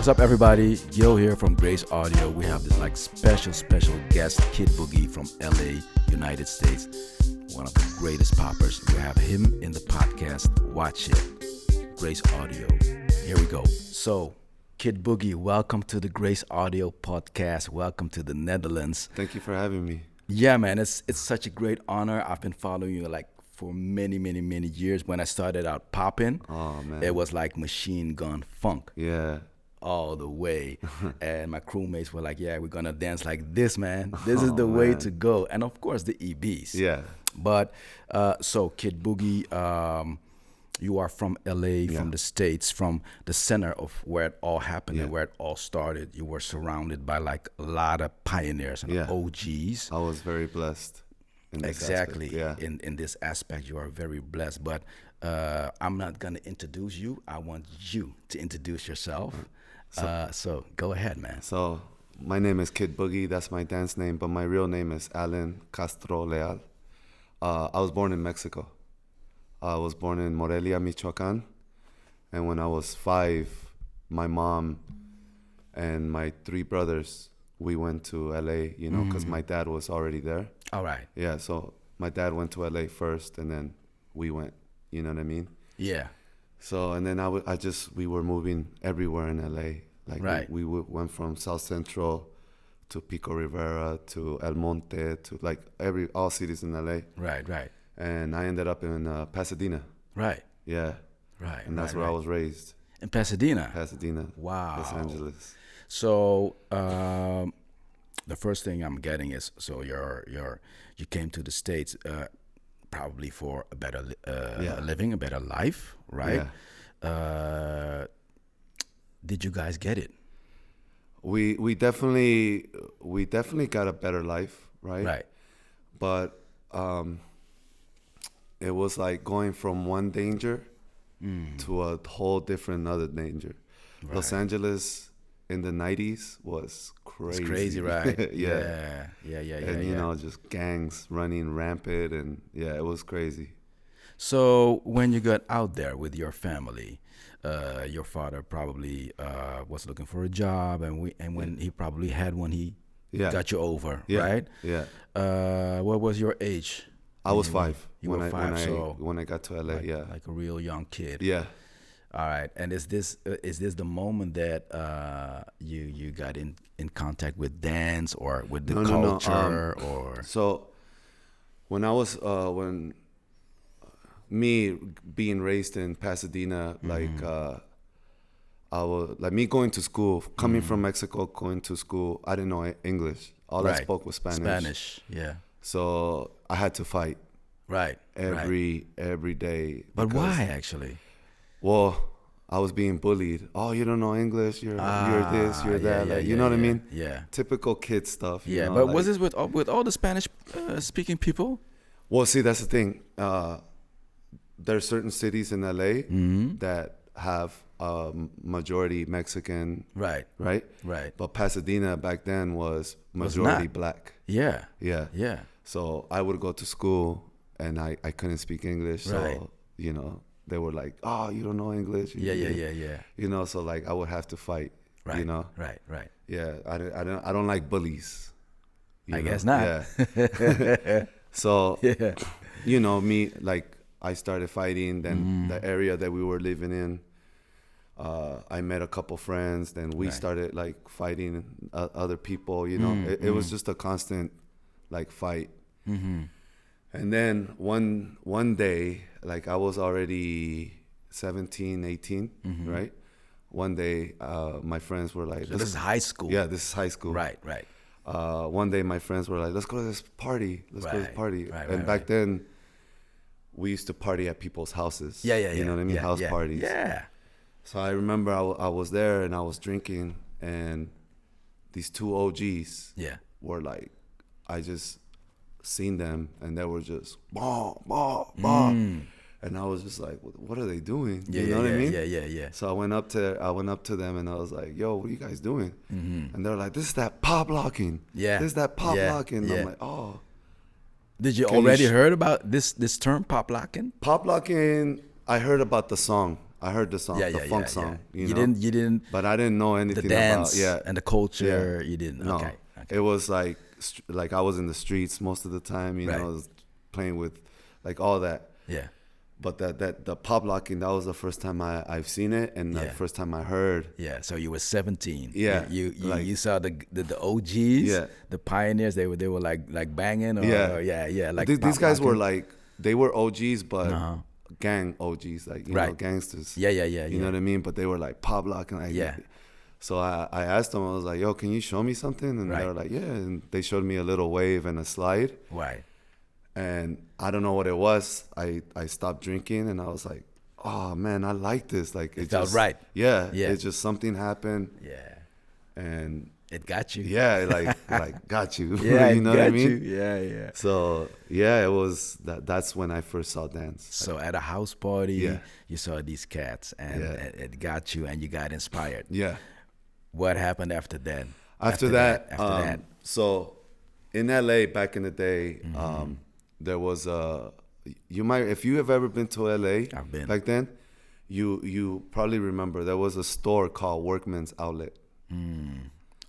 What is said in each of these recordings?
What's up, everybody? Gil here from Grace Audio. We have this special guest, Kid Boogie from LA, United States. One of the greatest poppers. We have him in the podcast. Watch it. Grace Audio. Here we go. So, Kid Boogie, welcome to the Grace Audio podcast. Welcome to the Netherlands. Thank you for having me. Yeah, man, it's such a great honor. I've been following you for many years. When I started out popping, it was like Machine Gun Funk. Yeah. All the way. And my crewmates were like, yeah, we're going to dance like this, man. This is the way to go. And of course, the EBs. Yeah. But so, Kid Boogie, you are from LA, from the States, from the center of where it all happened and where it all started. You were surrounded by like a lot of pioneers and OGs. I was very blessed. In this Exactly. aspect. Yeah. In this aspect, you are very blessed. But I'm not going to introduce you. I want you to introduce yourself. So go ahead, man. So my name is Kid Boogie. That's my dance name. But my real name is Alan Castro Leal. I was born in Mexico. I was born in Morelia, Michoacan. And when I was 5, my mom and my 3 brothers, we went to LA, because my dad was already there. All right. Yeah, so my dad went to LA first, and then we went, you know what I mean? Yeah. So, and then we were moving everywhere in LA. Like right. we went from South Central to Pico Rivera to El Monte to all cities in LA. Right. And I ended up in Pasadena. Right. Yeah. Right. And that's where I was raised. In Pasadena? Pasadena. Wow. Los Angeles. So, the first thing I'm getting is, so you came to the States probably for a better living, a better life, right? Yeah. Did you guys get it? We definitely got a better life, right? Right. But it was like going from one danger to a whole different other danger. Right. Los Angeles in the 90s was crazy. It's crazy, right? Yeah. And just gangs running rampant, and it was crazy. So when you got out there with your family, your father probably was looking for a job, and when he probably had one, he got you over, right? Yeah. What was your age? I was 5 when I got to LA. Like a real young kid. Yeah. All right. And is this the moment that you got in contact with dance or with the culture or? So when I was me being raised in Pasadena, I was like me going to school, coming from Mexico, going to school. I didn't know English. All I spoke was Spanish. Yeah. So I had to fight. Right. Every day. But why actually? Well, I was being bullied. Oh, you don't know English. You're this. You're that. You know what I mean? Yeah. Typical kid stuff. Yeah. But was this with all the Spanish speaking people? Well, see, that's the thing. There are certain cities in LA that have majority Mexican. Right. But Pasadena back then was majority black. Yeah. So I would go to school and I couldn't speak English. So, they were like, oh, you don't know English. Yeah. So I would have to fight. Right. Right. Yeah. I don't like bullies. I guess not. Yeah. So, me, I started fighting. Then the area that we were living in, I met a couple friends. Then we started fighting other people. It was just a constant fight. And then one day, I was already 17, 18, right? One day, my friends were like, so this is high school. Yeah, this is high school. Right. One day, my friends were like, let's go to this party. And back then, we used to party at people's houses. Yeah. You know what I mean? House parties. Yeah. So I remember I was there and I was drinking, and these 2 OGs were like, I just seen them, and they were just bah. And I was just like, what are they doing? You know what I mean? Yeah. So I went up to them and I was like, yo, what are you guys doing? And they're like, this is that pop locking. Yeah. This is that pop locking. And I'm like, oh. Did you already heard about this term, pop locking? Pop locking, I heard about the song. I heard the song, the funk song. You didn't. But I didn't know anything the dance about and the culture. You didn't. No. Okay. It was like I was in the streets most of the time. You know, I was playing with like all that. Yeah. But the pop locking, that was the first time I've seen it, and the first time I heard. Yeah, so you were 17. Yeah, you saw the OGs, the pioneers. They were like banging. Or, like these guys were like, they were OGs, but gang OGs, like you know, gangsters. Yeah. You know what I mean? But they were like pop locking. Like, so I asked them. I was like, "Yo, can you show me something?" And they were like, "Yeah." And they showed me a little wave and a slide. Right. And I don't know what it was. I stopped drinking, and I was like, "Oh man, I like this." Like it felt just, right. Yeah. It's just something happened. Yeah. And it got you. Yeah, like got you. Yeah, you know what I mean? Yeah. So yeah, it was that's when I first saw dance. So at a house party, you saw these cats, and it got you, and you got inspired. Yeah. What happened after that? After that. So in LA back in the day, there was if you have ever been to LA, I've been. Back then, you probably remember there was a store called Workman's Outlet.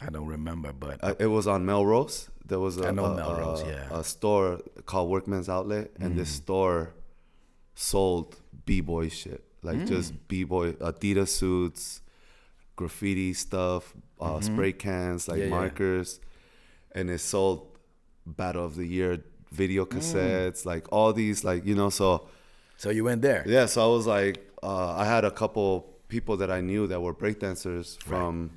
I don't remember, but it was on Melrose. There was a store called Workman's Outlet, and this store sold b-boy shit, like just b-boy Adidas suits, graffiti stuff, spray cans, like markers, and it sold Battle of the Year video cassettes, like all these, like, you know. So you went there. Yeah, so I was like, I had a couple people that I knew that were breakdancers from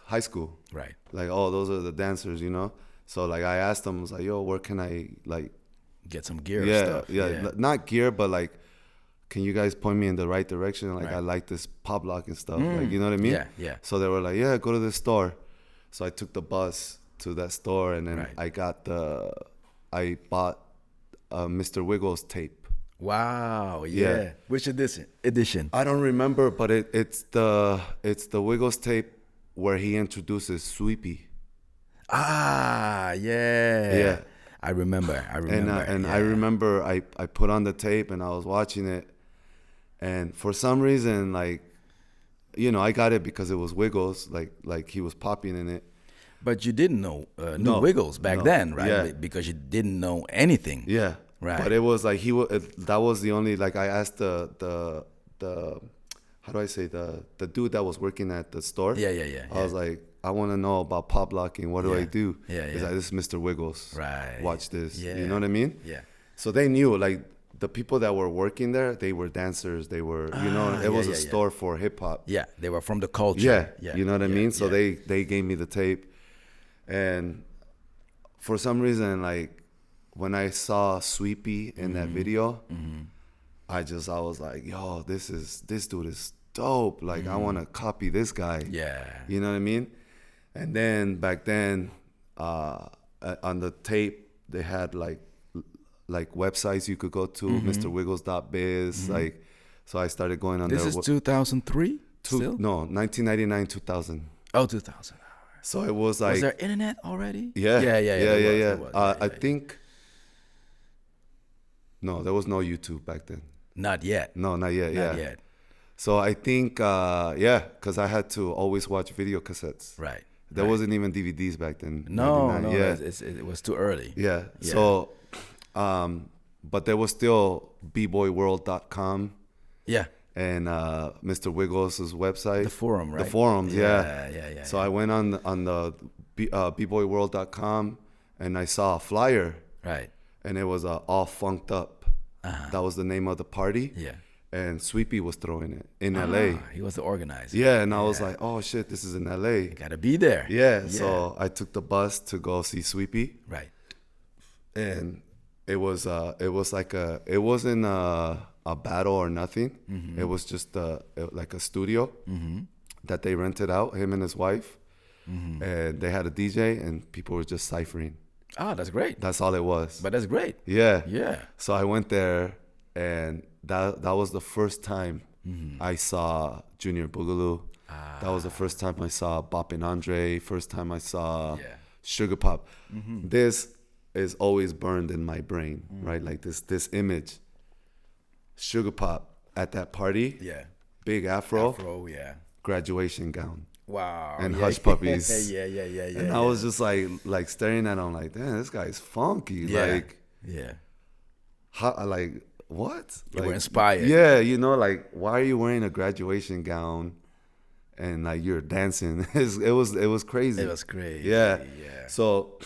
high school. Right. Like, oh, those are the dancers, you know. So like I asked them, I was like, yo, where can I like get some gear? Stuff. Yeah, not gear, but like, can you guys point me in the right direction? Like, I like this pop lock and stuff. Like, you know what I mean? Yeah. So they were like, yeah, go to this store. So I took the bus to that store, and then I bought Mr. Wiggles tape. Wow. Yeah. Which edition? I don't remember, but it's the Wiggles tape where he introduces Sweepy. Ah, yeah. I remember. And I remember I put on the tape and I was watching it, and for some reason, like, you know, I got it because it was Wiggles, like he was popping in it. But you didn't know Wiggles back then, right? Yeah. Because you didn't know anything. Yeah. Right. But it was like that was the only, like, I asked the how do I say, the dude that was working at the store. Yeah. I was like, I want to know about pop locking. What do I do? Yeah. He's like, this is Mr. Wiggles. Right. Watch this. Yeah. You know what I mean? Yeah. So they knew, like, the people that were working there, they were dancers. They were, you know, it was a store for hip hop. Yeah. They were from the culture. Yeah. You know what I mean? So they gave me the tape. And for some reason, like, when I saw Sweepy in that video, I was like, yo, this dude is dope. Like, I want to copy this guy. Yeah. You know what I mean? And then back then, on the tape, they had like websites you could go to, MrWiggles.biz. Like, so I started going on there. This is 2003? No, 1999, 2000. Oh, 2000. So it was like... Was there internet already? Yeah. There was. I think... No, there was no YouTube back then. Not yet. No, not yet. Not yet. So I think, because I had to always watch video cassettes. Right. There wasn't even DVDs back then. No. It was too early. Yeah. So, but there was still bboyworld.com. Yeah. And Mr. Wiggles' website. The forum, right? The forums, Yeah. So I went on the bboyworld.com, and I saw a flyer. Right. And it was All Funked Up. That was the name of the party. Yeah. And Sweepy was throwing it in LA. He was the organizer. Yeah, and I was like, oh shit, this is in LA. You gotta be there. Yeah. So I took the bus to go see Sweepy. Right. And it wasn't a battle or nothing. It was just like a studio that they rented out, him and his wife. And they had a DJ, and people were just ciphering. Oh, that's great. That's all it was. But that's great. Yeah. Yeah. So I went there, and that was the first time I saw Junior Boogaloo. That was the first time I saw Boppin' Andre. First time I saw Sugar Pop. This is always burned in my brain, right? Like this image. Sugar Pop at that party. Yeah. big afro, yeah. graduation gown, Wow. and hush puppies. yeah. And I was just like staring at him, like, damn, this guy's funky. Yeah. Like, yeah. how, like, what? You like, were inspired. Yeah, like, why are you wearing a graduation gown and like you're dancing? It was crazy. It was crazy. Yeah. Yeah. So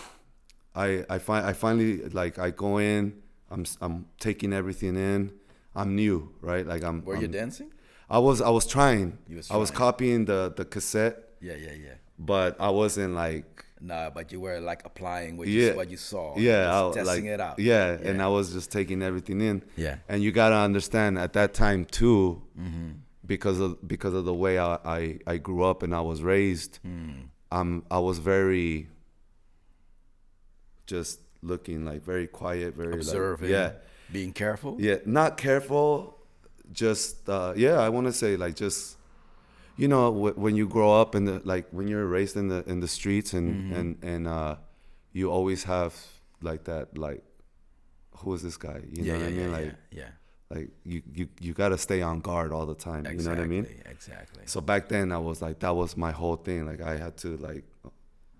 I finally, like, I go in. I'm taking everything in. I'm new, right? Like Were you dancing? I was trying. I was trying. copying the cassette. Yeah. But I wasn't like. No, but you were like applying what you saw. Yeah, just testing it out. Yeah, and I was just taking everything in. Yeah. And you gotta understand at that time too, because of the way I grew up and I was raised. I was very just looking like very quiet, very observing. Like, being careful. Yeah, not careful. Just I want to say like just. You know, when you grow up when you're raised in the streets and you always have like that, like, who is this guy? You know what I mean? Like, like you got to stay on guard all the time. Exactly, you know what I mean? Exactly. So back then I was like, that was my whole thing. Like I had to like,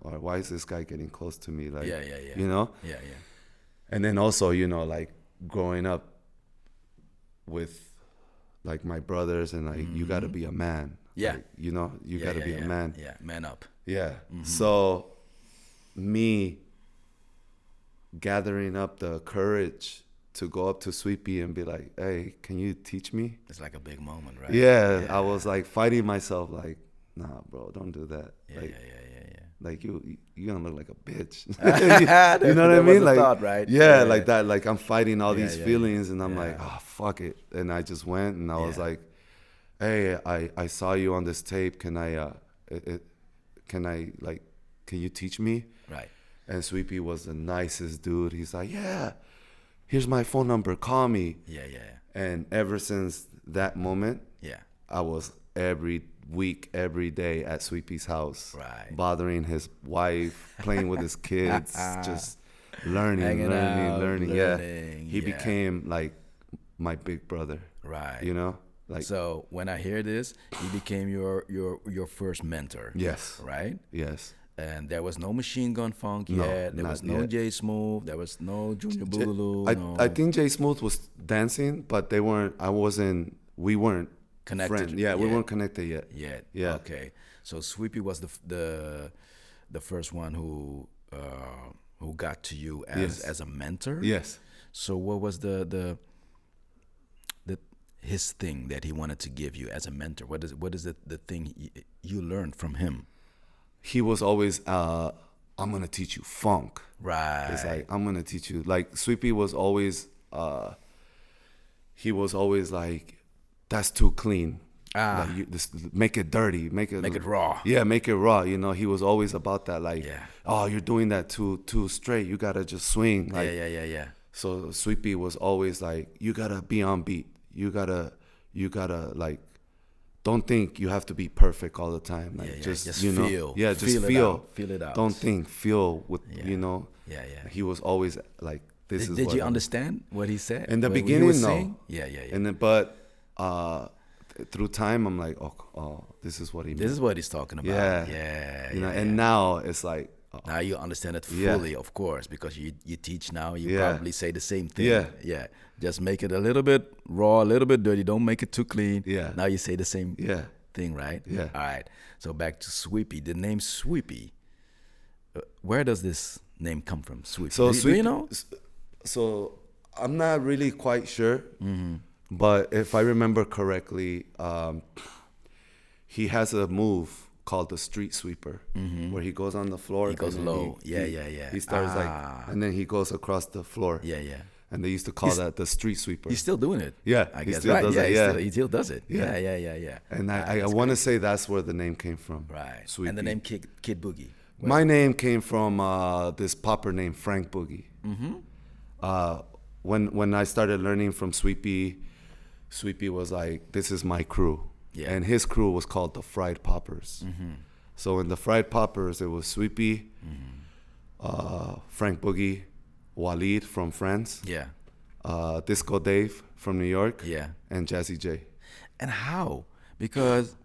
why is this guy getting close to me? Like, you know? Yeah. And then also, you know, like growing up with like my brothers and like, you got to be a man. Yeah. Like, you know, you got to be a man. Yeah, man up. Yeah. So me gathering up the courage to go up to Sweepy and be like, hey, can you teach me? It's like a big moment, right? Yeah. I was like fighting myself like, nah, bro, don't do that. Yeah, like, yeah. Like you're gonna look like a bitch. you know what I mean? Like, thought, right? Yeah, like that. Like I'm fighting all these feelings and I'm like, fuck it. And I just went and I was like, hey, I saw you on this tape. Can you teach me? Right. And Sweepy was the nicest dude. He's like, yeah, here's my phone number. Call me. Yeah. And ever since that moment, I was every week, every day at Sweepy's house, right, bothering his wife, playing with his kids, just learning. Yeah, he became like my big brother. Right. You know. Like, so when I hear this, he became your first mentor. Yes. Right? Yes. And there was no Machine Gun Funk yet. There was no Jay Smooth. There was no Junior Boogaloo. I think Jay Smooth was dancing, but we weren't connected. Friends. Yeah, we weren't connected yet. Yeah. Okay. So Sweepy was the first one who got to you as a mentor. Yes. So what was his thing that he wanted to give you as a mentor? What is the thing you learned from him? He was always, I'm gonna teach you funk. Right. It's like, I'm gonna teach you. Like Sweepy was always, he was always like, that's too clean. Like make it dirty, make it raw. Yeah, make it raw. You know, he was always about that. Like, oh, you're doing that too straight. You gotta just swing. Like, yeah. So Sweepy was always like, you gotta be on beat. You gotta like, don't think you have to be perfect all the time. Like, just you know, feel. Yeah, just feel. Feel it out. Don't think, feel with, you know. Yeah. He was always like, this is. Did you understand what he said? In the beginning, no. Yeah. And then, but through time, I'm like, oh, this is what he meant. This is what he's talking about. Yeah. You know, and now it's like. Now you understand it fully, of course, because you teach now. You probably say the same thing. Yeah. Just make it a little bit raw, a little bit dirty. Don't make it too clean. Yeah. Now you say the same thing, right? Yeah. All right. So back to Sweepy. The name Sweepy. Where does this name come from? Sweepy. So do you know? So I'm not really quite sure, but if I remember correctly, he has a move called the street sweeper, where he goes on the floor. He goes low. Yeah. He starts like, and then he goes across the floor. Yeah. And they used to call that the street sweeper. He's still doing it. Yeah, I he guess. still does it. Yeah, he still does it. Yeah. Yeah. And I want to say that's where the name came from. Right. Sweepy. And the name Kid Boogie. My name came from this popper named Frank Boogie. When I started learning from Sweepy was like, this is my crew. Yeah. And his crew was called the Fried Poppers. So in the Fried Poppers, it was Sweepy, Frank Boogie, Waleed from France, Disco Dave from New York, and Jazzy J. And how? Because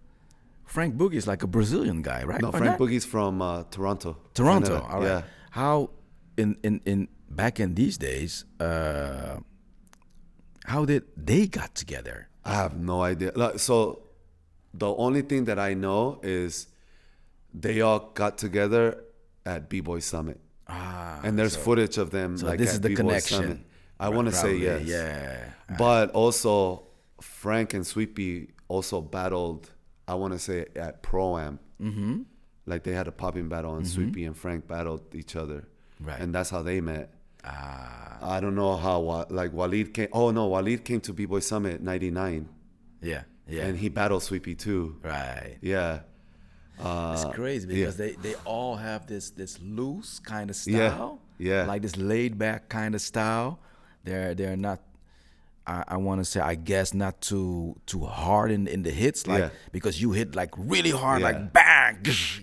Frank Boogie is like a Brazilian guy, right? No, Or Frank not? Boogie's from Toronto. Toronto. Canada. All right. Yeah. How in back in these days, how did they got together? I have no idea. Like, so the only thing that I know is they all got together at B-Boy Summit. And there's footage of them like this at is the B-Boy connection. Summit. I want to say Probably, yes. yeah. But also Frank and Sweepy also battled, I want to say at Pro-Am. Mm-hmm. Like they had a popping battle and Sweepy and Frank battled each other. Right. And that's how they met. I don't know how, like Waleed came. Oh no, Waleed came to B-Boy Summit '99. Yeah. And he battled Sweepy too. Right. Yeah. It's crazy because they all have this loose kind of Yeah. style. Yeah. Like this laid back kind of style. They're not I want to say, I guess, not too hard in the hits, like Yeah. because you hit like really hard, Yeah. like bang,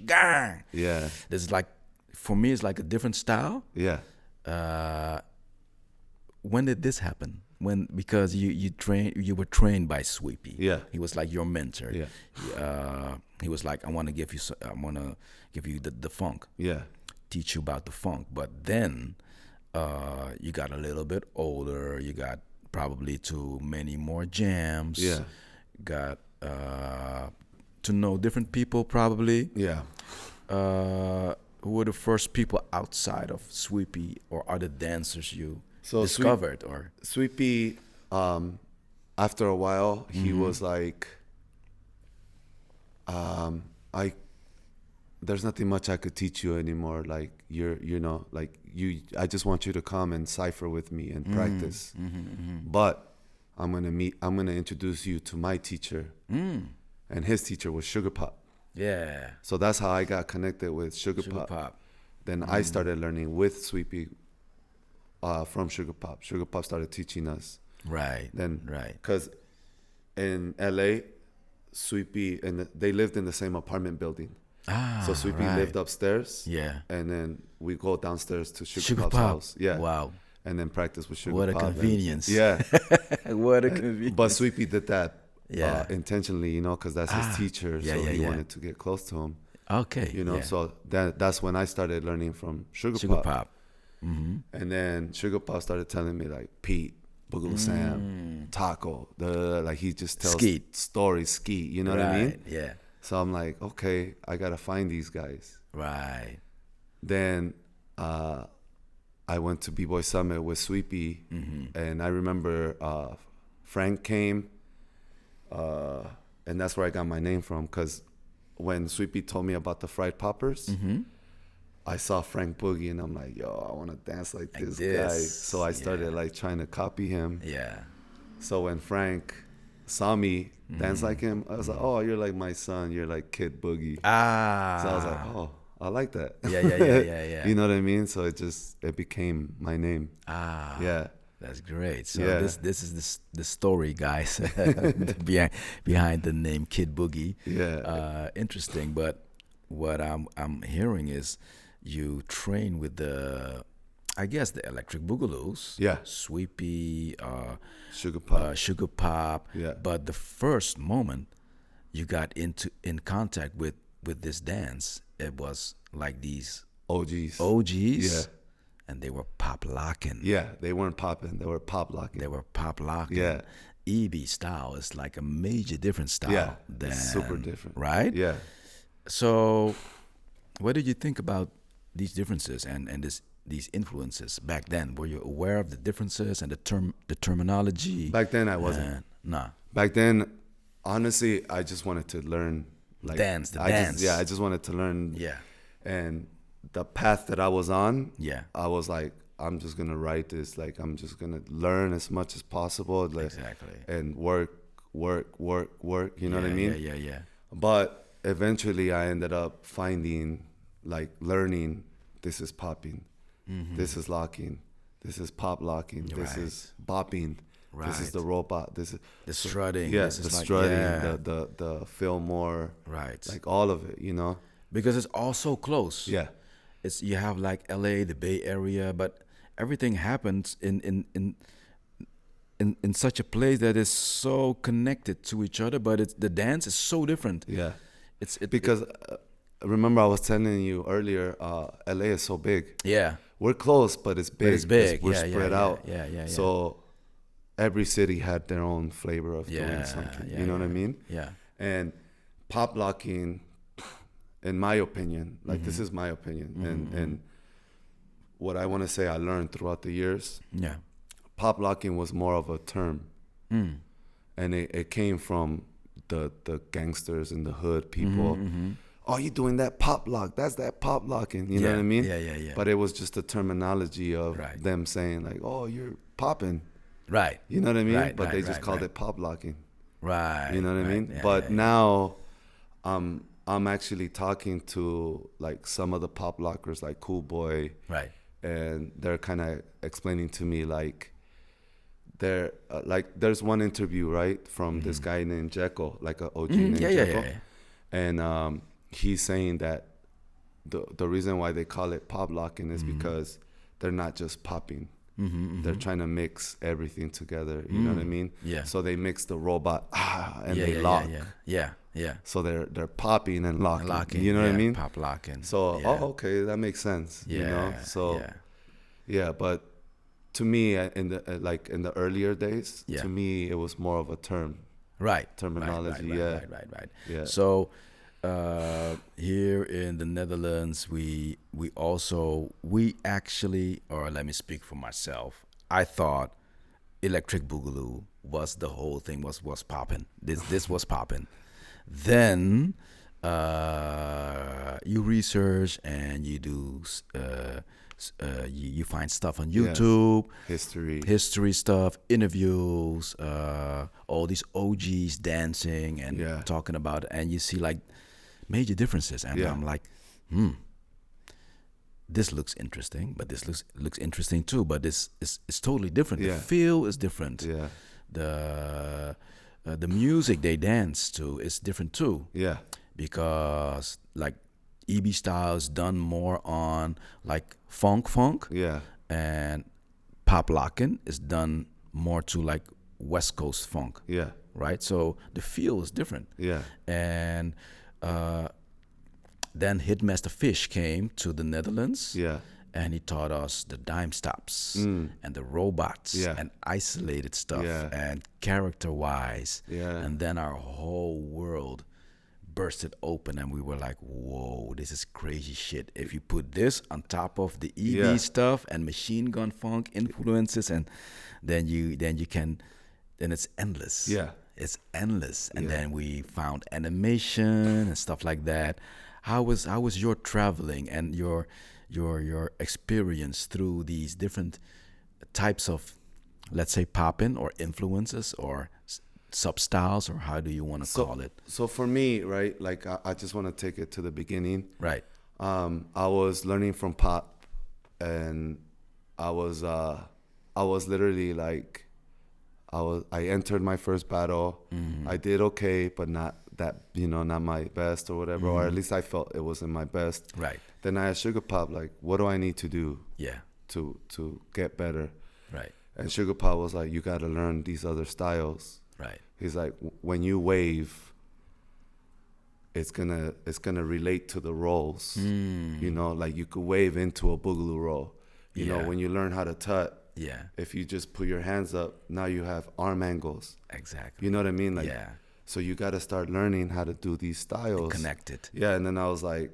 gang. Yeah. This is like, for me, it's like a different style. Yeah. When did this happen? Because you were trained by Sweepy. Yeah. He was like your mentor. Yeah. He was like, I want to give you the funk. Yeah. Teach you about the funk. But then you got a little bit older. You got probably too many more jams. Yeah. Got to know different people probably. Yeah. Who were the first people outside of Sweepy or other dancers you discovered? Or Sweepy, after a while, he was like, there's nothing much I could teach you anymore. Like I just want you to come and cipher with me and practice. But I'm gonna introduce you to my teacher. And his teacher was Sugar Pop. yeah, So that's how I got connected with Sugar Pop. Then I started learning with Sweepy from Sugar Pop. Sugar Pop started teaching us. right. Then, right. because in LA, Sweepy and they lived in the same apartment building. So Sweepy right. lived upstairs. Yeah. And then we go downstairs to Sugar Sugar Pop's Pop. house. Yeah. Wow. And then practice with Sugar What a Pop. convenience. Yeah. What a convenience. But Sweepy did that Yeah. intentionally, because that's his teacher. Yeah, so yeah, he yeah. wanted to get close to him. Okay. Yeah. So that's when I started learning from Sugar Sugar Pop. Pop. Mm-hmm. And then Sugar Pop started telling me like Pete, Boogaloo Sam, Taco, like he just tells Skeet. stories, Skeet, you know what I mean? Right, yeah. So I'm like, okay, I gotta find these guys. Right. Then I went to B-Boy Summit with Sweepy, and I remember Frank came, and that's where I got my name from, because when Sweepy told me about the fried poppers, I saw Frank Boogie, and I'm like, yo, I want to dance like this guy. So I started like trying to copy him. Yeah. So when Frank saw me dance like him, I was like, oh, you're like my son. You're like Kid Boogie. So I was like, oh, I like that. Yeah. You know what I mean? So it became my name. Yeah. That's great. So Yeah. this is the story, guys, behind the name Kid Boogie. Yeah. Interesting. But what I'm hearing is you train with the Electric Boogaloos. Yeah. Sweepy, Sugar Pop. Sugar Pop. Yeah. But the first moment you got in contact with this dance, it was like these OGs. OGs. Yeah. And they were pop locking. Yeah, they weren't popping. They were pop locking. They were pop locking. Yeah. EB style is like a major different style. Yeah, than, it's super different. Right? Yeah. So what did you think about these differences and these influences back then? Were you aware of the differences and the terminology? Back then I wasn't. Nah. Back then, honestly, I just wanted to learn like dance. I just wanted to learn. Yeah. And the path that I was on, Yeah. I was like, I'm just gonna write this. Like, I'm just gonna learn as much as possible. Like, Exactly. And work. You know what I mean? Yeah. But eventually, I ended up learning. This is popping. This is locking. This is pop locking. This Right. is bopping. This is Right. the robot. This is The strutting. Yeah, This the is like, strutting, yeah. the Fillmore, Right. like all of it, Because it's all so close. Yeah, You have like LA, the Bay Area, but everything happens in in such a place that is so connected to each other, but the dance is so different. Yeah. Because remember I was telling you earlier, LA is so big. Yeah. We're close, but it's big. It's big. We're spread out. Yeah. So every city had their own flavor of doing something. You know what I mean? Yeah. And pop locking, in my opinion, like this is my opinion, and what I want to say I learned throughout the years. Yeah. Pop locking was more of a term, and it came from the gangsters in the hood people. Oh, you doing that pop lock? That's that pop locking. You know what I mean? Yeah. But it was just a terminology of them saying like, "Oh, you're popping." Right. You know what I mean? Right, but they just called it pop locking. Right. You know what I mean? Yeah, but now, I'm actually talking to like some of the pop lockers, like Cool Boy. Right. And they're kind of explaining to me like, they're like, there's one interview right from this guy named Jekyll, like an OG named Jekyll, and he's saying that the reason why they call it pop locking is because they're not just popping. They're trying to mix everything together. You know what I mean? Yeah. So they mix the robot and they lock. Yeah. So they're popping and locking. You know what I mean? Pop locking. So okay, that makes sense. Yeah. You know. So but to me, in the earlier days, to me it was more of a terminology. Right. Yeah. So here in the Netherlands, we actually, or let me speak for myself, I thought Electric Boogaloo was the whole thing was popping. This was popping. Then you research and you do you find stuff on YouTube, history stuff, interviews, all these OGs dancing and talking about it, and you see like major differences, and I'm like, this looks interesting, but this looks interesting too, but this is totally different. The feel is different. The music they dance to is different too. Because like EB style is done more on like funk, and pop locking is done more to like West Coast funk. Right. So the feel is different. And then Hitmaster Fish came to the Netherlands. And he taught us the dime stops and the robots and isolated stuff and character-wise. And then our whole world bursted open and we were like, whoa, this is crazy shit. If you put this on top of the ED stuff and machine gun funk influences, and then it's endless. It's endless. And then we found animation and stuff like that. How was your traveling and your experience through these different types of, let's say, popping or influences or sub-styles, or how do you want to call it? So for me, right, like I just want to take it to the beginning. Right. I was learning from pop, and I was literally like, I entered my first battle. I did okay, but not that, not my best or whatever, or at least I felt it wasn't my best. Right. Then I asked Sugar Pop, like, what do I need to do to get better? Right. And Sugar Pop was like, you got to learn these other styles. Right. He's like, when you wave, it's gonna relate to the rolls. Like you could wave into a boogaloo roll. You know, when you learn how to tut, if you just put your hands up, now you have arm angles. Exactly. You know what I mean? Like, so you got to start learning how to do these styles. Connected. Yeah, and then I was like,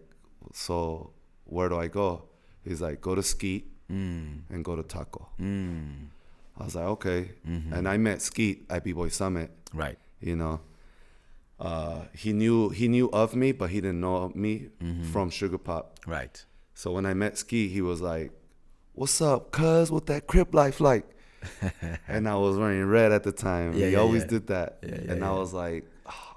so where do I go? He's like, go to Skeet and go to Taco. I was like, okay. And I met Skeet at B-Boy Summit. Right. He knew of me, but he didn't know of me from Sugar Pop. Right. So when I met Skeet, he was like, what's up, cuz? What that Crip life like? And I was wearing red at the time. He always did that. And I was like, oh,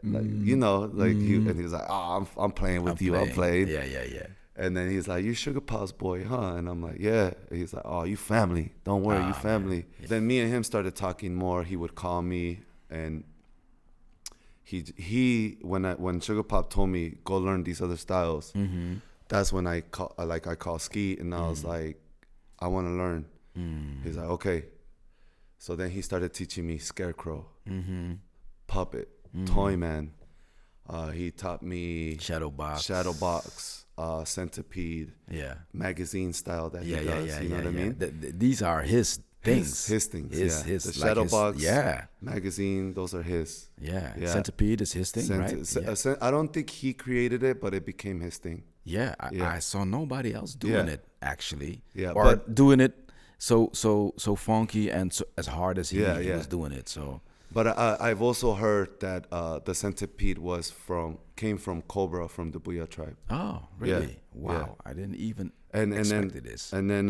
man. Like, and he was like, oh, I'm playing with you. I'm playing. Yeah. And then he's like, you Sugar Pop's boy, huh? And I'm like, yeah. And he's like, oh, you family. Don't worry, you family. Then me and him started talking more. He would call me, and when Sugar Pop told me, go learn these other styles, that's when I called Skeet, and I was like, I want to learn. He's like, okay. So then he started teaching me Scarecrow, Mm-hmm. Puppet, Toy Man. He taught me Shadowbox. Centipede, Yeah. magazine style that Yeah, he yeah, does. yeah, You know yeah, what I yeah. mean? These are his things. His things. His The like his- Shadowbox, yeah. magazine. Those are his. Yeah. Yeah. Centipede is his thing, right? Yeah. I don't think he created it, but it became his thing. Yeah, Yeah. I saw nobody else doing Yeah. it actually. Yeah, or but- doing it so funky and so, as hard as he Yeah. was doing it. So But I've also heard that the Centipede came from Cobra from the Booyah tribe. oh really? Yeah, Wow, yeah. I didn't even And expect then this. and then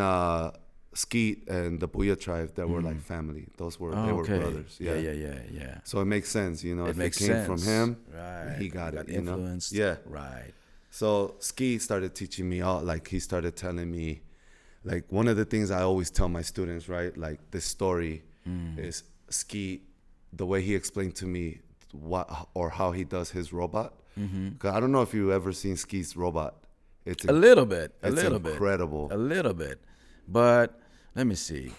Skeet and the Booyah tribe that were like family. Those were they were okay. brothers. Yeah. So it makes sense, you know. It if makes it came sense. from him, Right. he got it. You know? influenced. Yeah. Right. So Ski started teaching me all. Like he started telling me, like one of the things I always tell my students, right? Like this story is Ski, the way he explained to me what or how he does his robot. Because I don't know if you ever seen Ski's robot. It's A little bit. A it's little incredible. bit. A little bit. But let me see.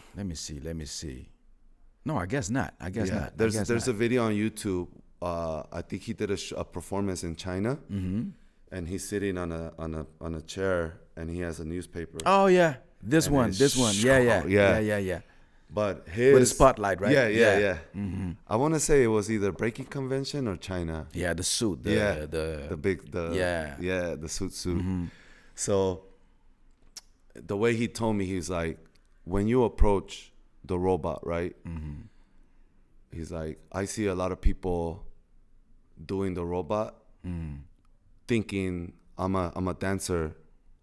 No, I guess not. I guess not. There's a video on YouTube. I think he did a performance in China, and he's sitting on a chair, and he has a newspaper. Oh yeah, this And one. it's This one. Yeah. yeah. But his With a spotlight, right? Yeah. I want to say it was either Breaking Convention or China. Yeah, the suit. The the suit. So the way he told me, he's like, when you approach the robot, right? He's like, I see a lot of people doing the robot, thinking I'm a dancer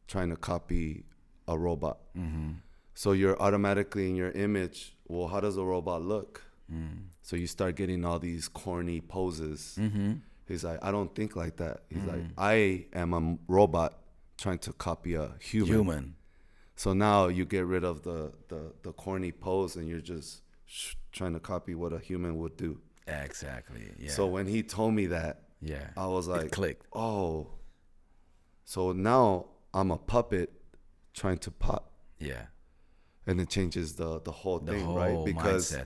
trying to copy a robot. So you're automatically in your image, well, how does a robot look? So you start getting all these corny poses. He's like, I don't think like that. He's like, I am a robot trying to copy a human. So now you get rid of the corny pose and you're just trying to copy what a human would do. Exactly. Yeah. So when he told me that, yeah, I was like, it clicked. oh, so now I'm a puppet trying to pop. Yeah. And it changes the whole The thing, whole right? Because mindset.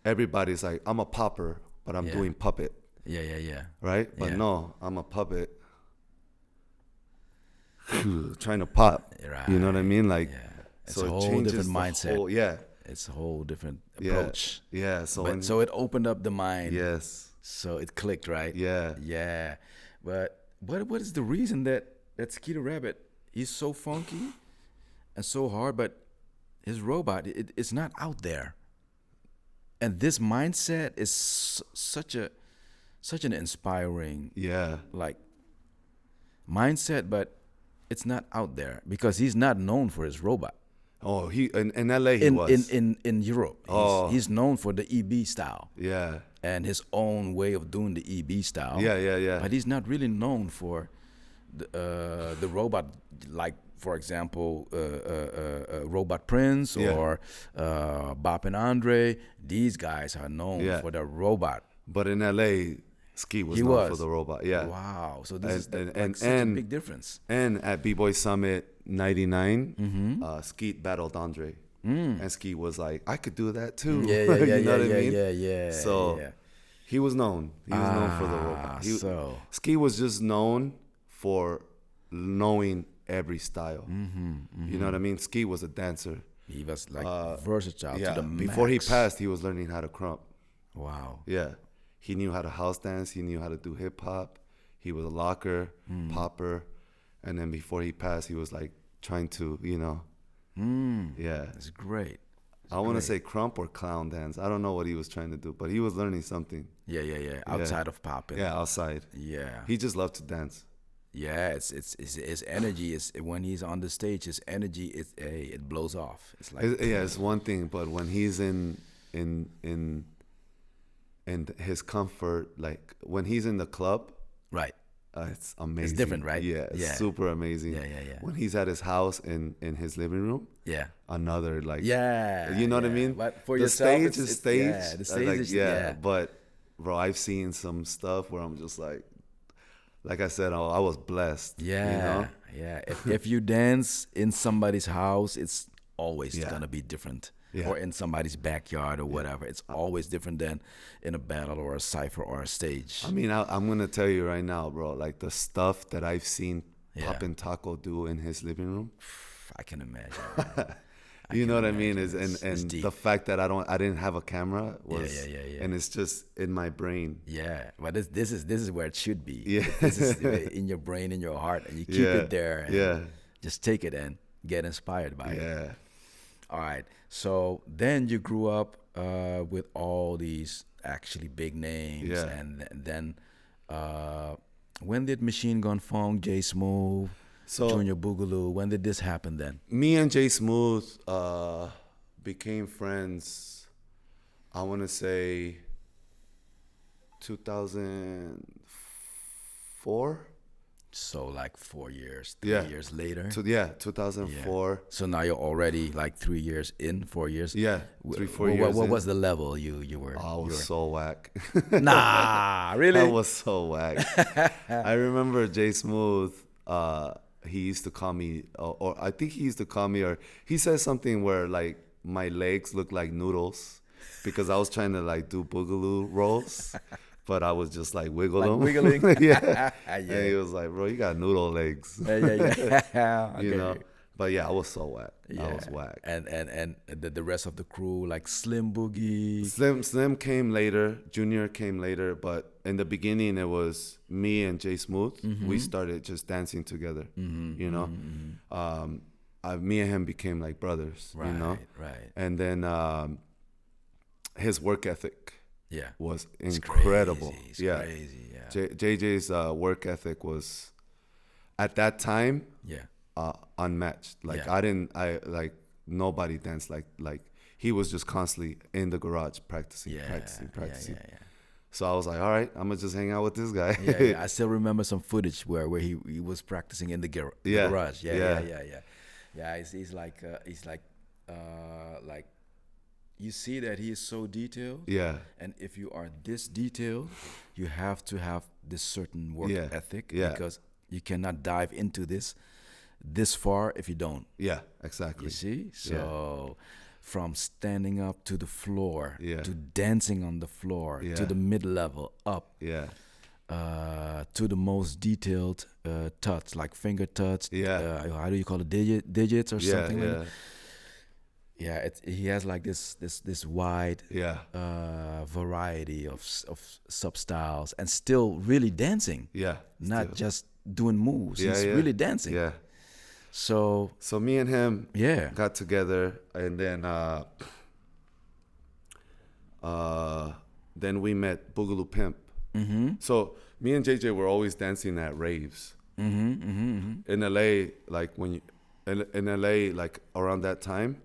everybody's like, I'm a popper, but I'm doing puppet, Yeah. right? But Yeah. no, I'm a puppet trying to pop. Right. You know what I mean? Like, Yeah. It's so a it whole changes different the mindset. whole- yeah. It's a whole different Yeah. approach. Yeah. So it opened up the mind. yes. So it clicked, right? Yeah. Yeah. But what is the reason that Skeeter Rabbit, he's so funky and so hard, but his robot, it's not out there. And this mindset is such an inspiring Yeah. like mindset, but it's not out there because he's not known for his robot. Oh, he in LA he In was. in Europe, he's known for the EB style yeah. and his own way of doing the EB style. Yeah. But he's not really known for the robot, like for example, Robot Prince or Bop and Andre. These guys are known for the robot. But in LA, Ski was known for the robot. Yeah. Wow. So this And- is such a big difference. And at B-Boy Summit 99, Skeet battled Andre. And Skeet was like, I could do that too. Yeah. You know what I mean? Yeah. So yeah. he was known. He was known for the robot. so. Skeet was just known for knowing every style. You know what I mean? Skeet was a dancer. He was like versatile to Yeah. the max. Before he passed, he was learning how to crump. Wow. Yeah. He knew how to house dance. He knew how to do hip hop. He was a locker, popper. And then before he passed, he was like trying to, yeah. It's great. I want to say crump or clown dance. I don't know what he was trying to do, but he was learning something. Yeah. Outside of popping. Yeah, outside. Yeah. He just loved to dance. Yeah, it's his energy is when he's on the stage. His energy it blows off. It's like It's one thing, but when he's in his comfort, like when he's in the club, right. it's amazing. It's different, right? Yeah, it's super amazing. Yeah. When he's at his house in his living room, Yeah. another like Yeah. you know what I mean? But for the yourself, stage it's- is it's- stage. yeah, the stage is- yeah. But bro, I've seen some stuff where I'm just like I said, I was blessed. Yeah. You know? Yeah. If you dance in somebody's house, it's always Yeah. gonna be different. or in somebody's backyard or whatever. It's always different than in a battle or a cipher or a stage. I mean, I'm gonna tell you right now, bro. Like the stuff that I've seen Poppin' Taco do in his living room, I can imagine. you know what I mean? Is and deep. the fact that I didn't have a camera was, yeah. and it's just in my brain. Yeah, but this is where it should be. Yeah. This is in your brain, in your heart, and you keep it there. And just take it and get inspired by it. Yeah. All right. So then you grew up with all these actually big names. Yeah. And then when did Machine Gun Funk, J Smooth, Junior Boogaloo, when did this happen then? Me and J Smooth became friends, I want to say 2004. So like 4 years, 3 Yeah. years later. 2004. Yeah. So now you're already like 3 years in, 4 years. Yeah, 3-4 years. What in. was the level you were? I was so whack. Nah, really? I was so whack. I remember Jay Smooth. He used to call me, or I think he used to call me, or he said something where like my legs looked like noodles because I was trying to like do boogaloo rolls. But I was just like wiggling. Yeah. And he was like, bro, you got noodle legs. Yeah. Okay. You know? But yeah, I was so whack. Yeah. I was whack. And the rest of the crew, like Slim Boogie. Slim came later. Junior came later. But in the beginning, it was me and Jay Smooth. Mm-hmm. We started just dancing together, you know? Mm-hmm. Me and him became like brothers, Right, you know? right. And then his work ethic. Yeah. Was It's incredible. Crazy. It's crazy, yeah. JJ's work ethic was, at that time, unmatched. Like nobody danced like he was just constantly in the garage practicing. Yeah. So I was like, all right, I'm gonna just hang out with this guy. Yeah. I still remember some footage where he was practicing in the garage. Yeah. He's like you see that he is so detailed. Yeah. And if you are this detailed, you have to have this certain work ethic because you cannot dive into this far if you don't. Yeah, exactly. You see? So from standing up to the floor, to dancing on the floor, to the mid-level, up, to the most detailed touch, like finger touch. How do you call it? Digits or something like that. Yeah, he has like this wide variety of sub-styles and still really dancing. Yeah. Not just doing moves. He's really dancing. Yeah. So me and him got together, and then we met Boogaloo Pimp. Mm-hmm. So me and JJ were always dancing at raves. In LA, like in LA, like around that time,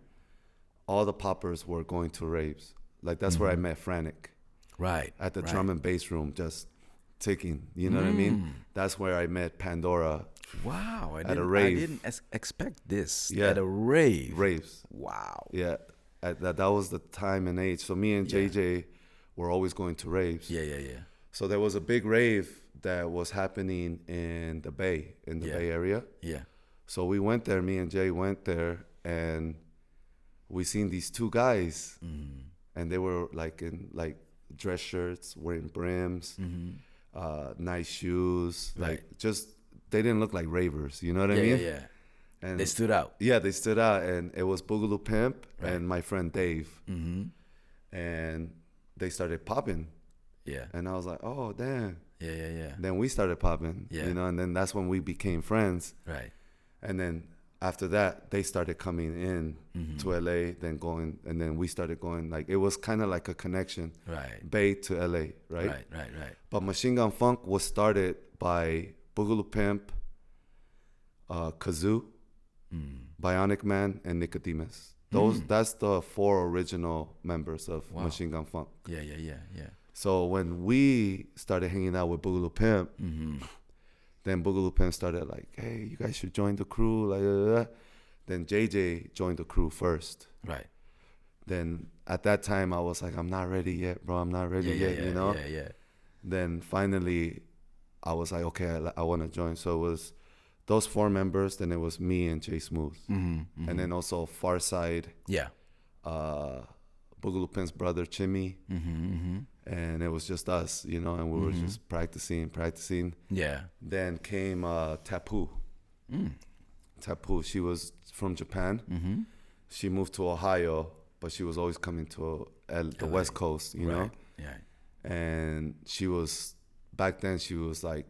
all the poppers were going to raves. Like that's where I met Frantic. Right. At the drum and bass room, just ticking. You know what I mean? That's where I met Pandora. Wow. At a rave. I didn't expect this. Yeah. At a rave. Raves. Wow. Yeah. That was the time and age. So me and JJ were always going to raves. Yeah. So there was a big rave that was happening in the Bay, Bay Area. Yeah. So we went there, me and Jay went there, and we seen these two guys, and they were like in like dress shirts, wearing brims, nice shoes, like just they didn't look like ravers, you know what I mean? Yeah. And they stood out. Yeah, they stood out, and it was Boogaloo Pimp and my friend Dave, and they started popping. Yeah. And I was like, oh damn. Yeah. Then we started popping, you know, and then that's when we became friends. Right. And then after that, they started coming in to LA, and then we started going, like, it was kind of like a connection. Right. Bay to LA, right? Right. But Machine Gun Funk was started by Boogaloo Pimp, Kazoo, Bionic Man, and Nicodemus. That's the 4 original members of Machine Gun Funk. Yeah. So when we started hanging out with Boogaloo Pimp, then Boogaloo Pimp started like, hey, you guys should join the crew. Like, Then JJ joined the crew first. Right. Then at that time, I was like, I'm not ready yet, bro. I'm not ready yet, you know? Yeah. Then finally, I was like, okay, I want to join. So it was those 4 members. Then it was me and Jay Smooth. And then also Farside. Yeah. Boogaloo Pimp's brother Chimmy, and it was just us, you know, and we were just practicing. Yeah. Then came Tapu. Tapu, she was from Japan. She moved to Ohio, but she was always coming to the West Coast, you know. Yeah. And she was, back then she was like,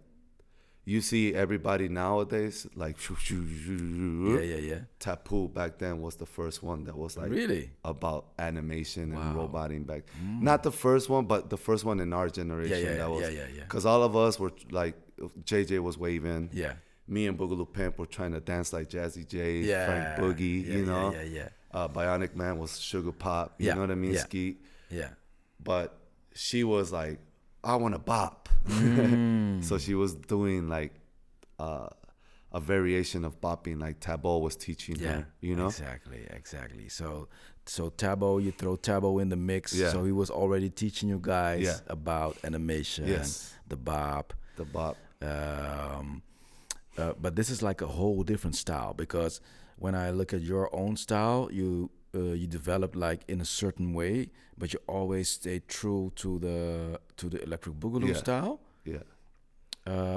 you see everybody nowadays like Yeah. Tapu back then was the first one that was like Really about animation and roboting back. Not the first one, but the first one in our generation. Yeah. Because all of us were like, JJ was waving. Yeah. Me and Boogaloo Pimp were trying to dance like Jazzy J, Yeah. Frank Boogie, you know. Yeah. Bionic Man was Sugar Pop, you know what I mean? Yeah. Skeet. Yeah. But she was like, I want to bop. So she was doing like a variation of bopping, like Tabo was teaching her, you know? Exactly. So Tabo, you throw Tabo in the mix. Yeah. So he was already teaching you guys about animation, the bop. The bop. But this is like a whole different style, because when I look at your own style, you developed like in a certain way, but you always stay true to the electric boogaloo style. Yeah.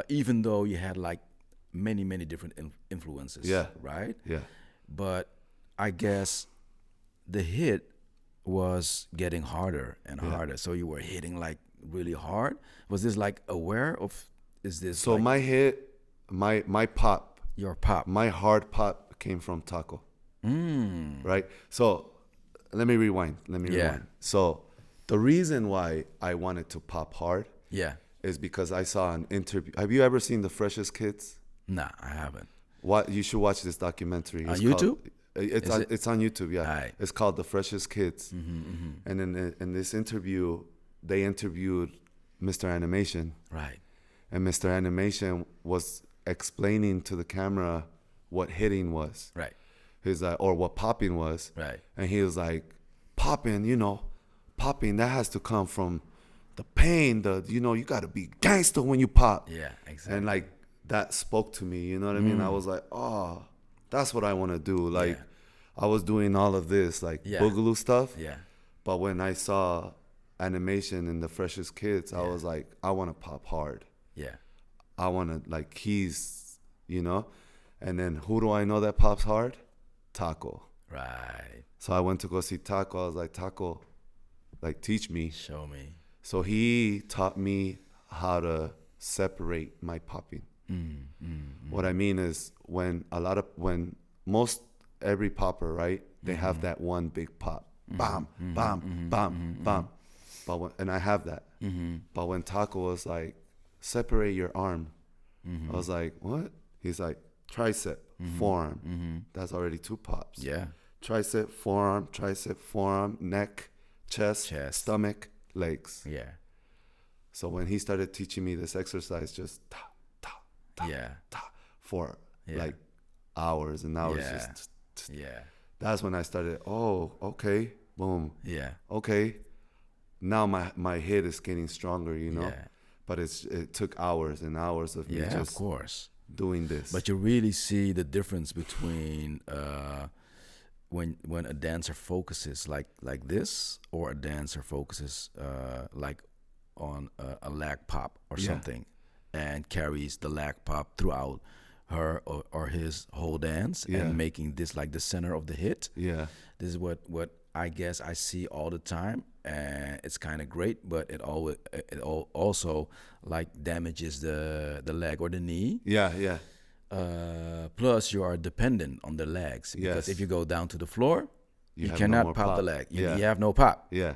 Even though you had like many different influences. Yeah. Right. Yeah. But I guess the hit was getting harder and harder. So you were hitting like really hard. Was this like aware of? Is this so like, my hit, my pop, your pop, my hard pop came from Taco. Right. So let me rewind. So the reason why I wanted to pop hard, is because I saw an interview. Have you ever seen The Freshest Kids? Nah, I haven't. What, you should watch this documentary. On YouTube? It's on YouTube. Yeah. Right. It's called The Freshest Kids. And in this interview, they interviewed Mr. Animation. Right. And Mr. Animation was explaining to the camera what hitting was. Right. He's like, or what popping was. Right. And he was like, popping, that has to come from the pain, you got to be gangster when you pop. Yeah, exactly. And like that spoke to me, you know what I mean? I was like, oh, that's what I want to do. Like I was doing all of this like boogaloo stuff. Yeah. But when I saw animation in The Freshest Kids, I was like, I want to pop hard. Yeah. I want to like keys, And then who do I know that pops hard? Taco. Right. So I went to go see Taco. I was like, Taco, like teach me. Show me. So he taught me how to separate my popping. What I mean is when most every popper, right? They have that one big pop. Bam, bam, bam, bam. But and I have that. But when Taco was like, separate your arm. I was like, what? He's like, tricep, forearm. That's already 2 pops. Yeah. Tricep, forearm, neck, chest, stomach, legs. Yeah. So when he started teaching me this exercise, just ta, for like hours and hours. That's when I started, oh, okay, boom. Yeah. Okay. Now my head is getting stronger, Yeah. But it took hours and hours of me just of course. doing this. But you really see the difference between when a dancer focuses like this, or a dancer focuses like on a lag pop or something, and carries the lag pop throughout her or his whole dance, and making this like the center of the hit. Yeah. This is what I guess I see all the time, and it's kind of great, but it also like damages the leg or the knee. Yeah. Plus you are dependent on the legs, because if you go down to the floor, you cannot pop the leg. You have no pop. Yeah.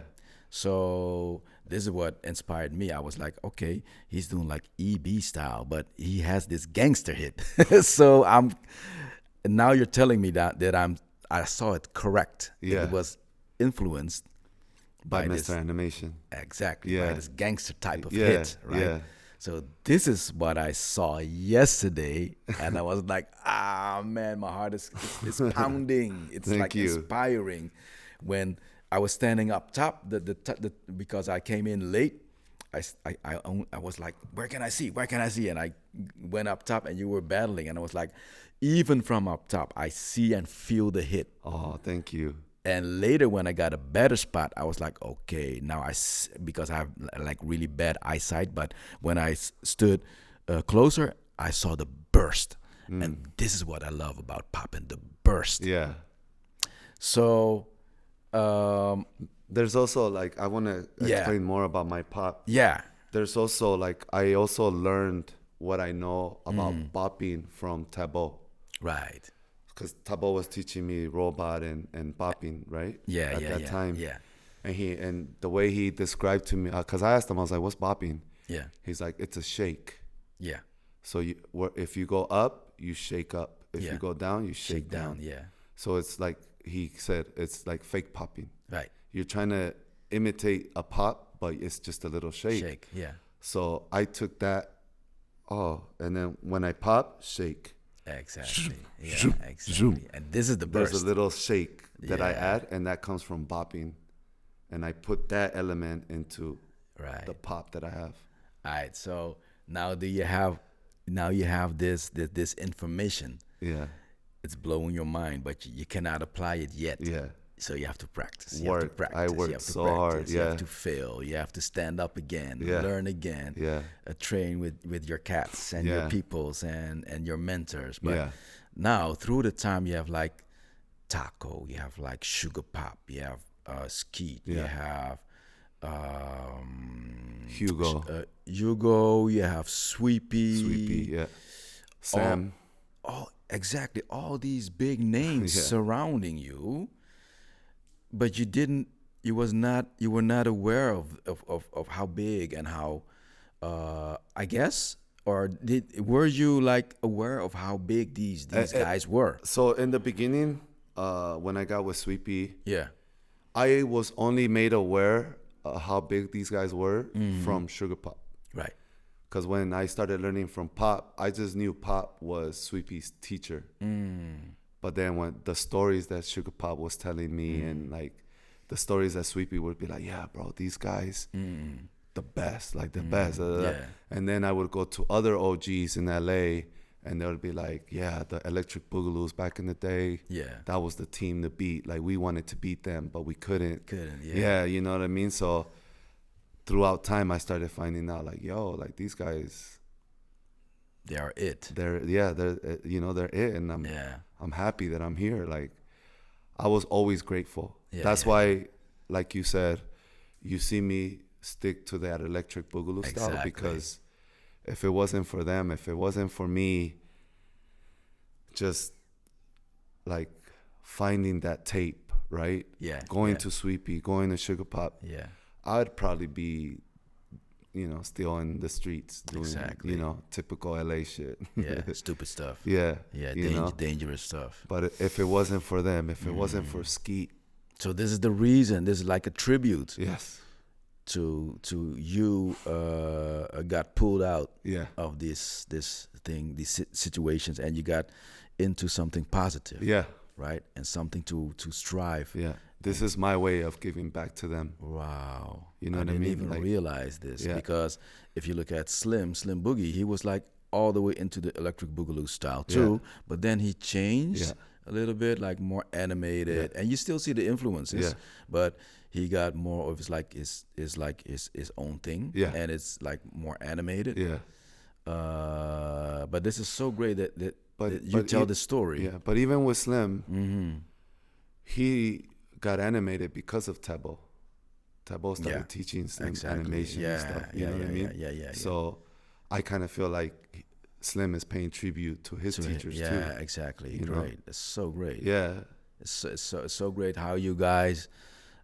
So this is what inspired me. I was like, okay, he's doing like EB style, but he has this gangster hit. So now you're telling me that I saw it correct. Yeah. It was influenced by this, Mr. Animation. Exactly. Yeah. By this gangster type of hit, right? Yeah. So this is what I saw yesterday, and I was like, man, my heart is pounding. It's like inspiring. When I was standing up top, because I came in late, I was like, where can I see? And I went up top, and you were battling, and I was like, even from up top, I see and feel the hit. Oh, thank you. And later, when I got a better spot, I was like, okay, now because I have like really bad eyesight, but when I stood closer, I saw the burst. And this is what I love about popping, the burst. Yeah. So, there's also like, I want to explain more about my pop. Yeah. There's also like, I also learned what I know about bopping from Tabo. Right. Because Tabo was teaching me robot and bopping, right? Yeah, At that time. Yeah. And the way he described to me, because I asked him, I was like, what's bopping? Yeah. He's like, it's a shake. Yeah. So if you go up, you shake up. If you go down, you shake down. Yeah. So it's like, he said, it's like fake popping. Right. You're trying to imitate a pop, but it's just a little shake. Shake, yeah. So I took that, and then when I pop, shake. Exactly. Yeah, exactly. And this is the burst. There's a little shake that I add, and that comes from bopping. And I put that element into the pop that I have. All right. So now you have this information. Yeah. It's blowing your mind, but you cannot apply it yet. Yeah. So you have to practice. I worked so hard. Yeah. You have to fail. You have to stand up again, learn again. Yeah. Train with your cats and your peoples and your mentors. But Yeah. now through the time you have like Taco, you have like Sugar Pop, you have Skeet, you have Hugo, you have Sweepy, yeah. Sam. Exactly. All these big names surrounding you. But you were not aware of how big and how, I guess, or were you like aware of how big these guys were? So in the beginning, when I got with Sweepy, Yeah. I was only made aware how big these guys were from Sugar Pop. Right. Because when I started learning from Pop, I just knew Pop was Sweepy's teacher. But then when the stories that Sugar Pop was telling me and like the stories that Sweepy would be like, yeah, bro, these guys, the best, like the best. And then I would go to other OGs in LA and they would be like, yeah, the Electric Boogaloos back in the day, that was the team to beat. Like we wanted to beat them, but we couldn't. Yeah, you know what I mean? So throughout time, I started finding out like, yo, like these guys, they are it. They're it, and I'm happy that I'm here. Like I was always grateful. That's why, like you said, you see me stick to that Electric Boogaloo style because if it wasn't for them, if it wasn't for me, just like finding that tape, right? Going to Sweepy, going to Sugar Pop. I'd probably be, still in the streets doing, typical LA shit. Stupid stuff. Dangerous stuff. But if it wasn't for them, if it wasn't for Skeet. So this is the reason, this is like a tribute. Yes. To you got pulled out of this thing, these situations, and you got into something positive. Yeah. Right? And something to strive. Yeah. This is my way of giving back to them. Wow. You know what I mean? I didn't even realize this because if you look at Slim Boogie, he was like all the way into the Electric Boogaloo style too, but then he changed a little bit, like more animated, and you still see the influences, but he got more of his own thing, and it's like more animated. But this is so great that you tell the story. Yeah, but even with Slim, he got animated because of Tabo. Tabo started teaching Slim animation and stuff. You know what I mean? Yeah. So I kind of feel like Slim is paying tribute to his teachers too. Yeah, exactly. Great. It's so great. Yeah. It's so great how you guys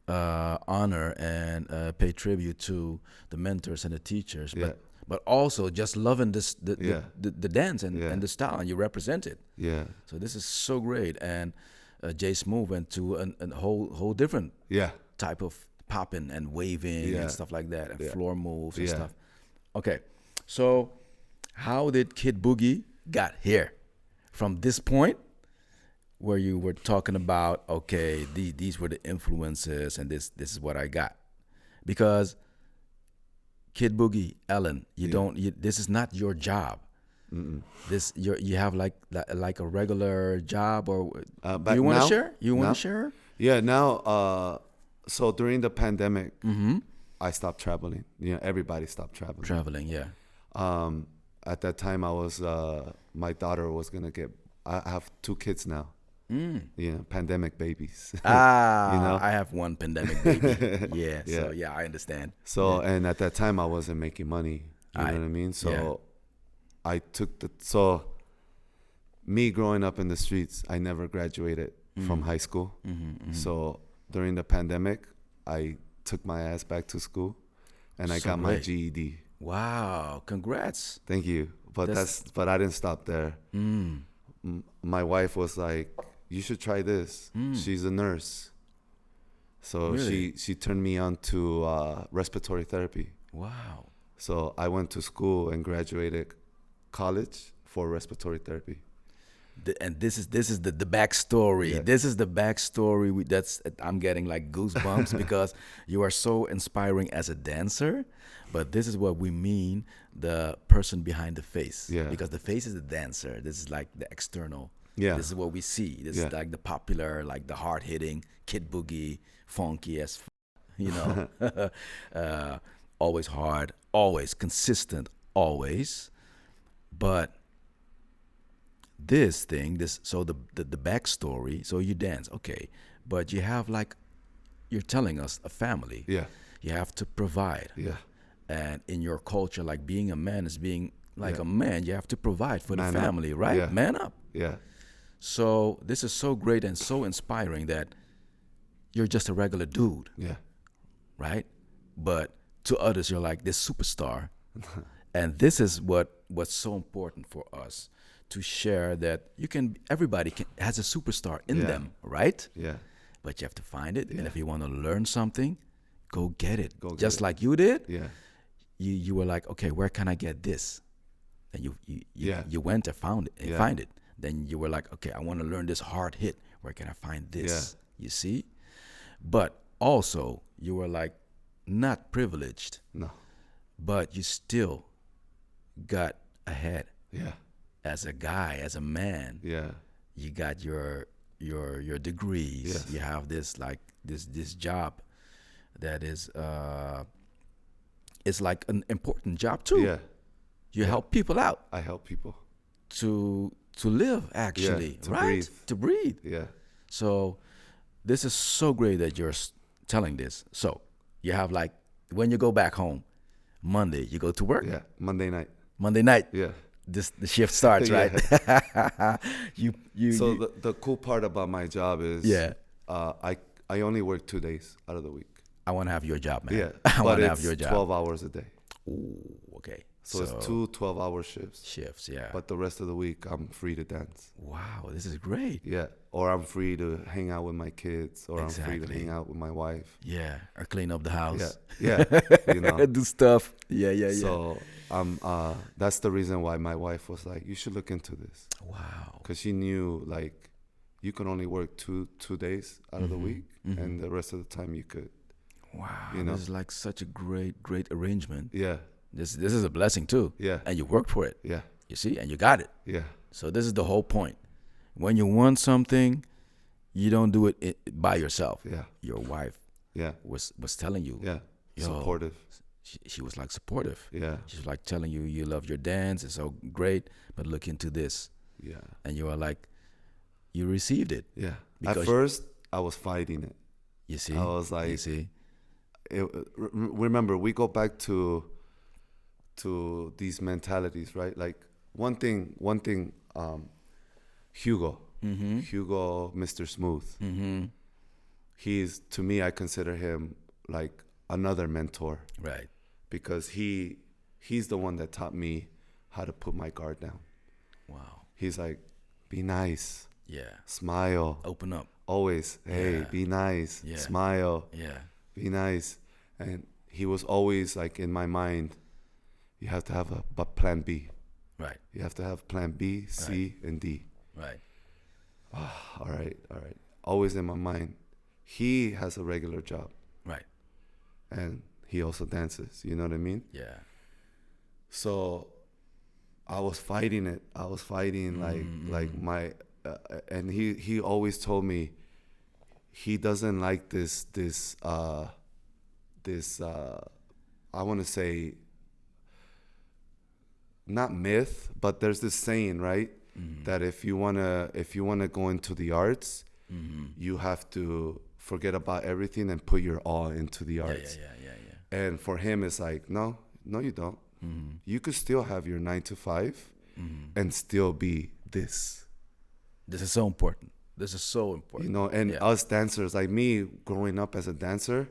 honor and pay tribute to the mentors and the teachers. But also just loving the dance and the style, and you represent it. Yeah. So this is so great. And Jay Smooth went to a whole different type of popping and waving and stuff like that, and floor moves and stuff. Okay, so how did Kid Boogie got here? From this point where you were talking about, okay, these were the influences and this is what I got. Because Kid Boogie, Alan, this is not your job. This you have like a regular job, or do you want to share? You want to share? Yeah. Now, so during the pandemic, Mm-hmm. I stopped traveling. You know, everybody stopped traveling. Traveling, yeah. At that time, I was my daughter was gonna get. I have 2 kids now. You know, pandemic babies. You know, I have one pandemic baby. Yeah, Yeah. so yeah, I understand. So and at that time, I wasn't making money. You know what I mean? So I took me growing up in the streets. I never graduated from high school. So during the pandemic, I took my ass back to school, and I So got my great. GED. Wow, congrats. Thank you. But but I didn't stop there. My wife was like, "You should try this." She's a nurse, so Really? she turned me on to respiratory therapy. Wow. So I went to school and graduated college for respiratory therapy. And this is the backstory. Yeah. This is the backstory. That's I'm getting like goosebumps because you are so inspiring as a dancer. But this is what we mean, the person behind the face. Yeah. Because the face is the dancer. This is like the external. Yeah. This is what we see. This Yeah. is like the popular, like the hard hitting, Kid Boogie, funky as you know. Always hard, always consistent, always. But this thing, so the backstory, so you dance, okay, but you have like, you're telling us a family. Yeah. You have to provide. Yeah. And in your culture, like being a man is being like Yeah. a man, you have to provide for Man the up. family, right? Yeah. Man up. Yeah. So this is so great and so inspiring that you're just a regular dude, Yeah. right? But to others, you're like this superstar. And this is what's so important for us to share, that everybody has a superstar in Yeah. them, right? Yeah. But you have to find it. And Yeah. if you want to learn something, go get it. Go get Just it. like you did. Yeah. You were like, okay, where can I get this? And Yeah. you went and found it and Yeah. find it. Then you were like, okay, I want to learn this hard hit. Where can I find this? You see? But also you were like not privileged, No. but you still got ahead Yeah. as a guy, as a man. Yeah. You got your degrees. Yes. You have this like this job that is it's like an important job too. Yeah. You help people out I help people. to live, actually, to right? breathe. To breathe. Yeah. So this is so great that you're telling this. So you have like, when you go back home, Monday you go to work. Yeah. Monday night. Monday night, Yeah. the shift starts, right? you So you- the cool part about my job is Yeah. I only work 2 days out of the week. I want to have your job, man. Yeah. I But want to it's have your job. 12 hours a day. Ooh, okay. So it's 2 12-hour shifts. shifts, yeah. But the rest of the week I'm free to dance. Wow, this is great. Yeah. Or I'm free to hang out with my kids, or I'm free to Exactly. hang out with my wife. Yeah, or clean up the house. Yeah. Yeah. You know. Do stuff. Yeah. So that's the reason why my wife was like, you should look into this, Wow. because she knew like you can only work two days out of the week, and the rest of the time you could. Wow. You know? This is like such a great arrangement. Yeah. This is a blessing too. Yeah. And you worked for it. Yeah. You see, and you got it. Yeah. So this is the whole point. When you want something, you don't do it by yourself. Yeah. Your wife Yeah. was telling you. Yeah. Yo, Supportive. She was like supportive. Yeah. She was like telling you love your dance. It's so great, but look into this. Yeah. And you were like, you received it. Yeah. Because- At first, I was fighting it. You see? I was like, you see? Remember, we go back to these mentalities, right? Like one thing. Hugo, Mr. Smooth. He's, to me, I consider him like another mentor, Right. because he's the one that taught me how to put my guard down. Wow. He's like, be nice, Yeah. smile, Open up. always. Hey, Yeah. be nice, Yeah. smile, Yeah. be nice. And he was always like in my mind, you have to have a plan B. Right. You have to have plan B, C, and D. Right. All right. Always in my mind. He has a regular job, Right. and he also dances. You know what I mean? Yeah. So I was fighting it. I was fighting like my, and he always told me, he doesn't like this I want to say, not myth, but there's this saying, right? That if you wanna go into the arts, you have to forget about everything and put your all into the arts. Yeah. And for him, it's like, no, you don't. You could still have your 9 to 5 and still be this. This is so important. This is so important. You know, and us dancers, like me growing up as a dancer,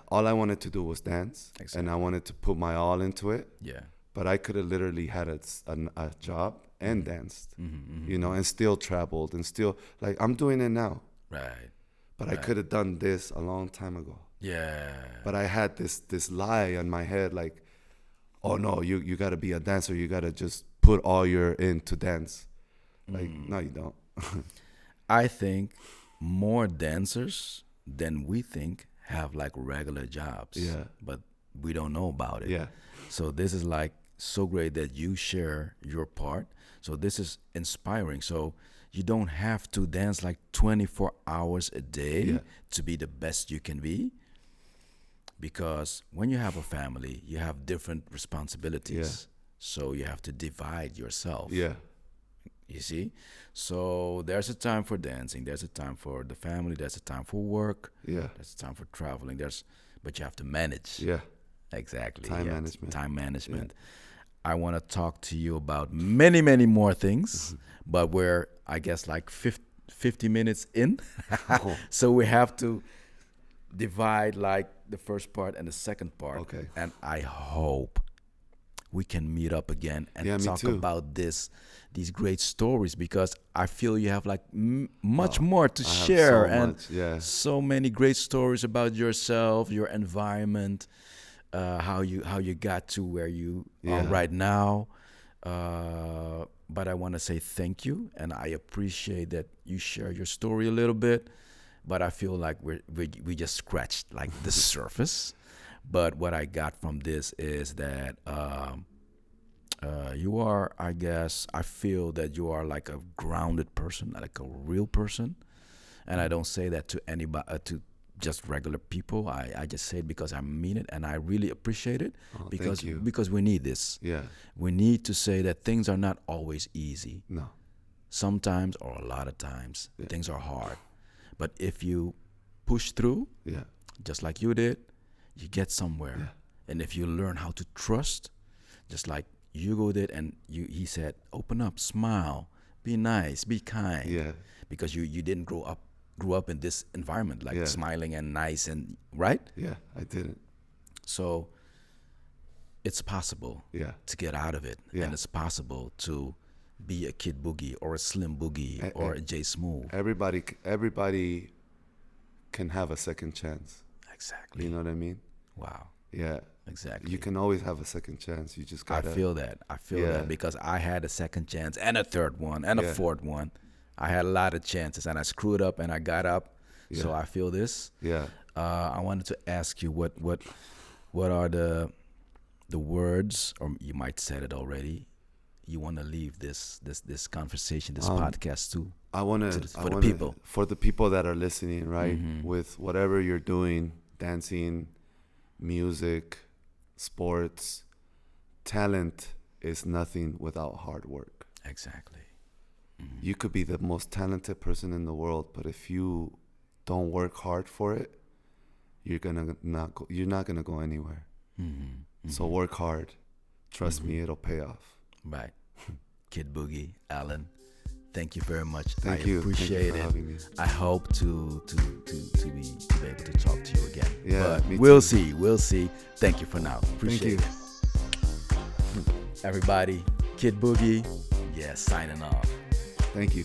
all I wanted to do was dance. Exactly. And I wanted to put my all into it. Yeah. But I could have literally had a job and danced, you know, and still traveled and still, like, I'm doing it now. Right. But I could have done this a long time ago. Yeah. But I had this lie in my head, like, oh no, you got to be a dancer. You got to just put all your into dance. Like, no, you don't. I think more dancers than we think have like regular jobs. Yeah. But we don't know about it. Yeah. So this is like so great that you share your part. So this is inspiring. So you don't have to dance like 24 hours a day to be the best you can be. Because when you have a family, you have different responsibilities. So you have to divide yourself. Yeah. You see? So there's a time for dancing. There's a time for the family. There's a time for work. Yeah. There's a time for traveling. But you have to manage. Yeah. Exactly. Time management. Time management. Yeah. I want to talk to you about many, many more things, but we're, I guess, like 50 minutes in. So we have to divide like the first part and the second part. Okay. And I hope we can meet up again and talk about these great stories, because I feel you have like much more to share, and so many great stories about yourself, your environment, how you got to where you are right now. But I want to say thank you, and I appreciate that you share your story a little bit. But I feel like we just scratched like the surface. But what I got from this is that you are, I guess, I feel that you are like a grounded person, like a real person. And I don't say that to anybody, to just regular people. I just say it because I mean it, and I really appreciate it. Because we need this. Yeah. We need to say that things are not always easy. No. Sometimes, or a lot of times, things are hard. But if you push through, just like you did, you get somewhere. Yeah. And if you learn how to trust, just like Hugo did, and he said, open up, smile, be nice, be kind. Yeah. Because you didn't grew up in this environment, like smiling and nice, and right? Yeah, I didn't. So it's possible to get out of it. Yeah. And it's possible to be a Kid Boogie or a Slim Boogie or a J Smooth. Everybody can have a second chance. Exactly. You know what I mean? Wow. Yeah. Exactly. You can always have a second chance. You just gotta. I feel that because I had a second chance and a third one and a fourth one. I had a lot of chances, and I screwed up and I got up. Yeah. So I feel this. Yeah. I wanted to ask you what are the words, or you might said it already, you want to leave this conversation, this podcast to? For the people that are listening, right? Mm-hmm. With whatever you're doing, dancing, music, sports, talent is nothing without hard work. Exactly. Mm-hmm. You could be the most talented person in the world, but if you don't work hard for it, you're not gonna go anywhere. Mm-hmm. Mm-hmm. So work hard. Trust me, it'll pay off. Right. Kid Boogie, Alan, thank you very much. Thank you. Appreciate Thank you for having me. I hope to be able to talk to you again. Yeah, but me we'll too. see. Thank you for now. Appreciate it. Everybody, Kid Boogie, signing off. Thank you.